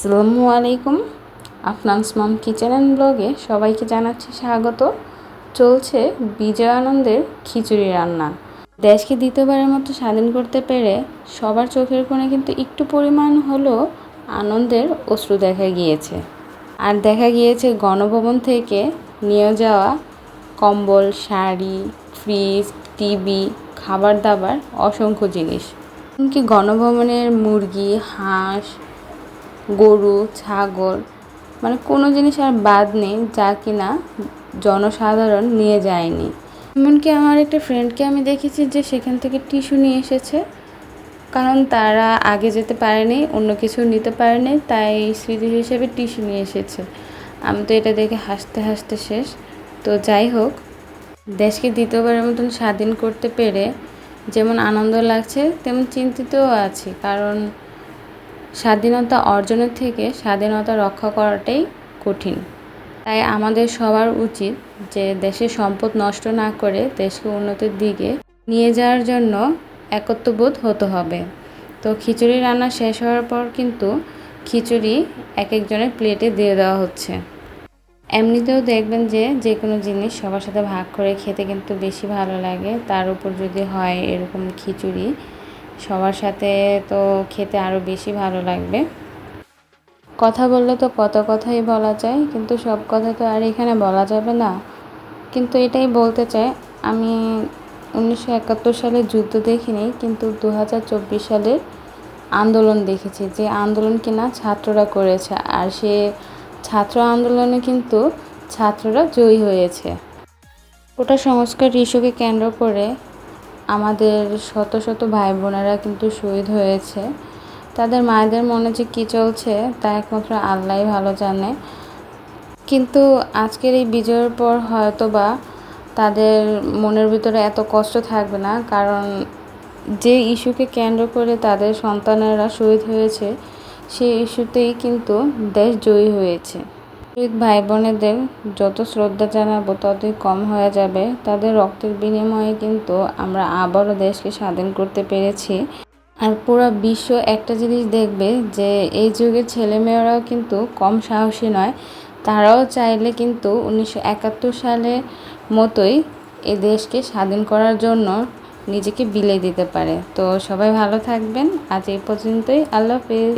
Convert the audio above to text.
আসসালামু আলাইকুম। আফনান্স মম kitchen and ব্লগে সবাইকে জানাচ্ছি স্বাগত। চলছে বিজয় আনন্দের খিচুড়ি রান্না। দেশকে দ্বিতীয়বারের মতো স্বাধীন করতে পেরে সবার চোখের কোণে কিন্তু একটু পরিমাণ হলেও আনন্দের অশ্রু দেখা গিয়েছে। আর দেখা গিয়েছে গণভবন থেকে নিয়ে যাওয়া কম্বল, শাড়ি, ফ্রিজ, টিভি, খাবার দাবার, অসংখ্য জিনিস। এমনকি গণভবনের মুরগি, হাঁস, গরু, ছাগল, মানে কোনো জিনিস আর বাদ নেই যা কিনা জনসাধারণ নিয়ে যায়নি। এমনকি আমার একটা ফ্রেন্ডকে আমি দেখেছি যে সেখান থেকে টিস্যু নিয়ে এসেছে, কারণ তারা আগে যেতে পারেনি, অন্য কিছু নিতে পারেনি, তাই স্মৃতি হিসেবে টিস্যু নিয়ে এসেছে। আমি তো এটা দেখে হাসতে হাসতে শেষ। তো যাই হোক, দেশকে দ্বিতীয়বারের মতন স্বাধীন করতে পেরে যেমন আনন্দ লাগছে তেমন চিন্তিতও আছি, কারণ স্বাধীনতা অর্জনের থেকে স্বাধীনতা রক্ষা করাটাই কঠিন। তাই আমাদের সবার উচিত যে দেশের সম্পদ নষ্ট না করে দেশকে উন্নতির দিকে নিয়ে যাওয়ার জন্য একত্ববোধ হতে হবে। তো খিচুড়ি রান্না শেষ হওয়ার পর কিন্তু খিচুড়ি এক একজনের প্লেটে দিয়ে দেওয়া হচ্ছে। এমনিতেও দেখবেন যে যে কোনো জিনিস সবার সাথে ভাগ করে খেতে কিন্তু বেশি ভালো লাগে, তার উপর যদি হয় এরকম খিচুড়ি সবার সাথে, তো খেতে আরও বেশি ভালো লাগবে। কথা বললে তো কত কথাই বলা যায়, কিন্তু সব কথা তো আর এখানে বলা যাবে না। কিন্তু এটাই বলতে চাই, আমি 1971 সালে যুদ্ধ দেখিনি, কিন্তু 2024 সালের আন্দোলন দেখেছি, যে আন্দোলন কিনা ছাত্ররা করেছে, আর সে ছাত্র আন্দোলনে কিন্তু ছাত্ররা জয়ী হয়েছে। কোটা সংস্কার ইস্যুকে কেন্দ্র করে আমাদের শত শত ভাই বোনেরা কিন্তু শহীদ হয়েছে। তাদের মায়েদের মনে যে কী চলছে তা একমাত্র আল্লাহই ভালো জানে। কিন্তু আজকের এই বিজয়ের পর হয়তো বা তাদের মনের ভিতরে এত কষ্ট থাকবে না, কারণ যে ইস্যুকে কেন্দ্র করে তাদের সন্তানেরা শহীদ হয়েছে সেই ইস্যুতেই কিন্তু দেশ জয়ী হয়েছে। শহীদ ভাই বোনেদের যত শ্রদ্ধা জানাবো ততই কম হয়ে যাবে। তাদের রক্তের বিনিময়ে কিন্তু আমরা আবারও দেশকে স্বাধীন করতে পেরেছি। আর পুরো বিশ্ব একটা জিনিস দেখবে যে এই যুগের ছেলেমেয়েরাও কিন্তু কম সাহসী নয়। তারাও চাইলে কিন্তু 1971 সালের মতোই এ দেশকে স্বাধীন করার জন্য নিজেকে বিলিয়ে দিতে পারে। তো সবাই ভালো থাকবেন। আজ এই পর্যন্তই। আল্লাহ হাফেজ।